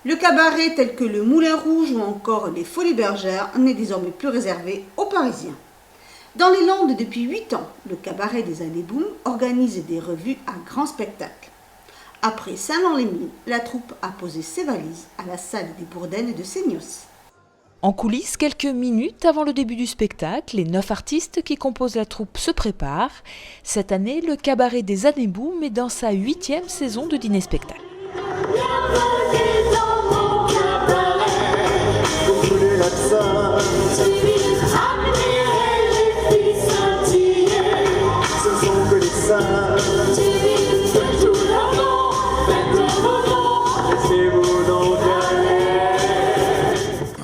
Le cabaret tel que le Moulin Rouge ou encore les Folies Bergères n'est désormais plus réservé aux Parisiens. Dans les Landes, depuis 8 ans, le cabaret des Années Boom organise des revues à grand spectacle. Après Saint-Lô-les-Mines, la troupe a posé ses valises à la salle des Bourdaines de Seignos. En coulisses, quelques minutes avant le début du spectacle, les 9 artistes qui composent la troupe se préparent. Cette année, le cabaret des Années Boom est dans sa 8e saison de dîner-spectacle.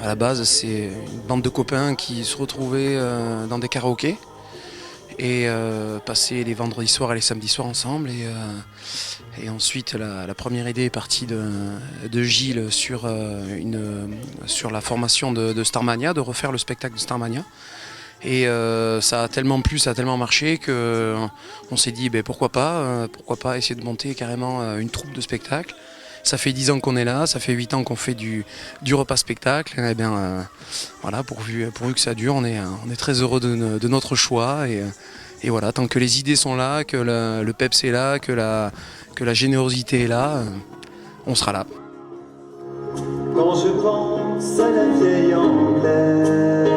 À la base, c'est une bande de copains qui se retrouvaient dans des karaokés et passaient les vendredis soirs et les samedis soirs ensemble. Et ensuite, la première idée est partie de Gilles sur la formation de Starmania, de refaire le spectacle de Starmania. Et ça a tellement plu, ça a tellement marché qu'on s'est dit pourquoi pas essayer de monter carrément une troupe de spectacle. Ça fait 10 ans qu'on est là, ça fait 8 ans qu'on fait du repas spectacle. Et bien voilà, pourvu que ça dure, on est très heureux de notre choix. Et voilà, tant que les idées sont là, que le peps est là, que la générosité est là, on sera là. Quand je pense à la vieille anglaise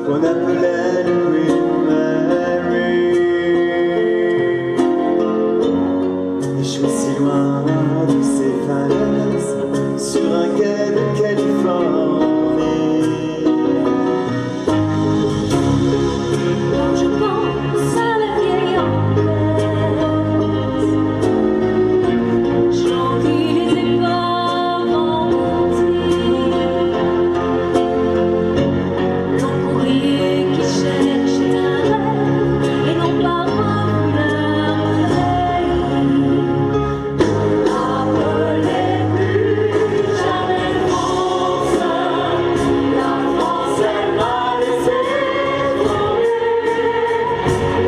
qu'on appelait Queen Mary, et je suis si loin de ces falaises sur un quai de Californie. Quand je pense à la vieille anglaise, j'envie les épaves en long courrier qui cherche un rêve et non pas revu leur veille. Appelez plus jamais France, la France elle m'a laissé tomber.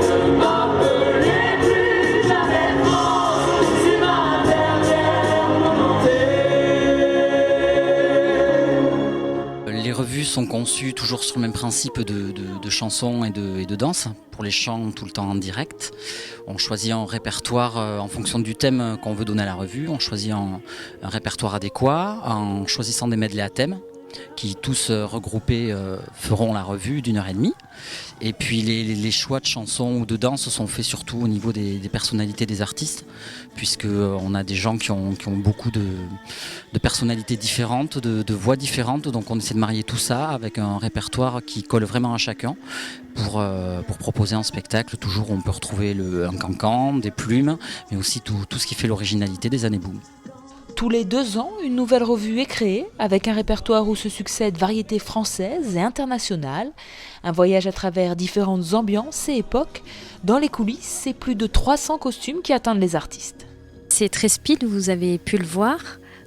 Ne m'appelez plus jamais France, c'est ma dernière montée. Les revues sont conçues toujours sur le même principe de chansons et de danse. Pour les chants, tout le temps en direct. On choisit un répertoire en fonction du thème qu'on veut donner à la revue. On choisit un répertoire adéquat en choisissant des medleys à thème qui tous regroupés feront la revue d'1h30. Et puis les choix de chansons ou de danse sont faits surtout au niveau des personnalités des artistes, puisqu'on a des gens qui ont beaucoup de personnalités différentes, de voix différentes, donc on essaie de marier tout ça avec un répertoire qui colle vraiment à chacun pour proposer un spectacle. Toujours on peut retrouver un cancan, des plumes, mais aussi tout ce qui fait l'originalité des Années Boom. Tous les 2 ans, une nouvelle revue est créée avec un répertoire où se succèdent variétés françaises et internationales. Un voyage à travers différentes ambiances et époques. Dans les coulisses, c'est plus de 300 costumes qui attendent les artistes. C'est très speed, vous avez pu le voir.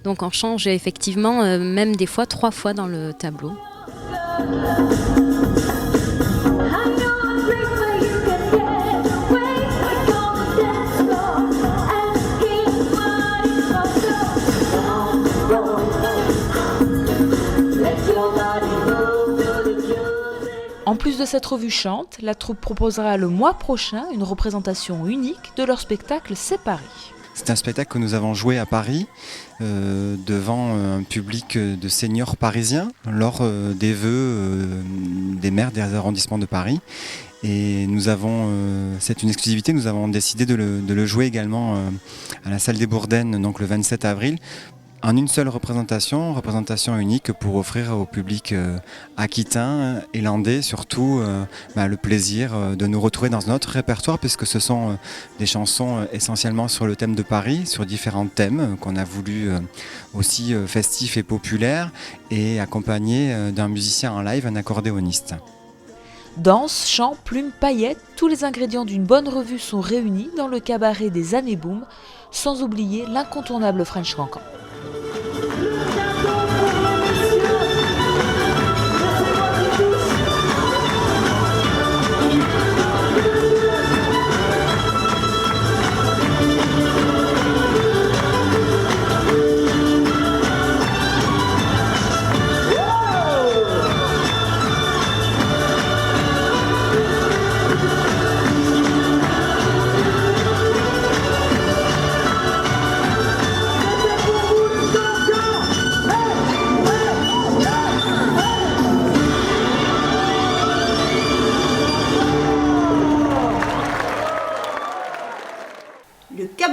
Donc on change effectivement même des fois 3 fois dans le tableau. En plus de cette revue chante, la troupe proposera le mois prochain une représentation unique de leur spectacle C'est Paris. C'est un spectacle que nous avons joué à Paris devant un public de seniors parisiens lors des vœux des maires des arrondissements de Paris. Et nous avons, c'est une exclusivité, nous avons décidé de le jouer également à la salle des Bourdaines, donc le 27 avril. En une seule représentation unique pour offrir au public aquitain et landais surtout le plaisir de nous retrouver dans notre répertoire, puisque ce sont des chansons essentiellement sur le thème de Paris, sur différents thèmes qu'on a voulu aussi festifs et populaires, et accompagnés d'un musicien en live, un accordéoniste. Danse, chant, plumes, paillettes, tous les ingrédients d'une bonne revue sont réunis dans le cabaret des Années Boom, sans oublier l'incontournable French Cancan.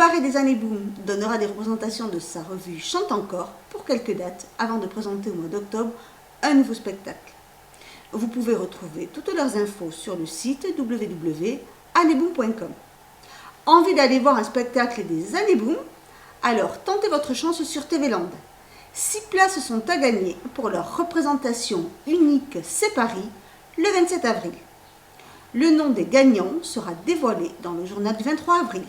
Cabaret des Années Boom donnera des représentations de sa revue Chante encore pour quelques dates avant de présenter au mois d'octobre un nouveau spectacle. Vous pouvez retrouver toutes leurs infos sur le site www.annéboom.com. Envie d'aller voir un spectacle des Années Boom? Alors tentez votre chance sur TV Land. 6 places sont à gagner pour leur représentation unique C'est Paris le 27 avril. Le nom des gagnants sera dévoilé dans le journal du 23 avril.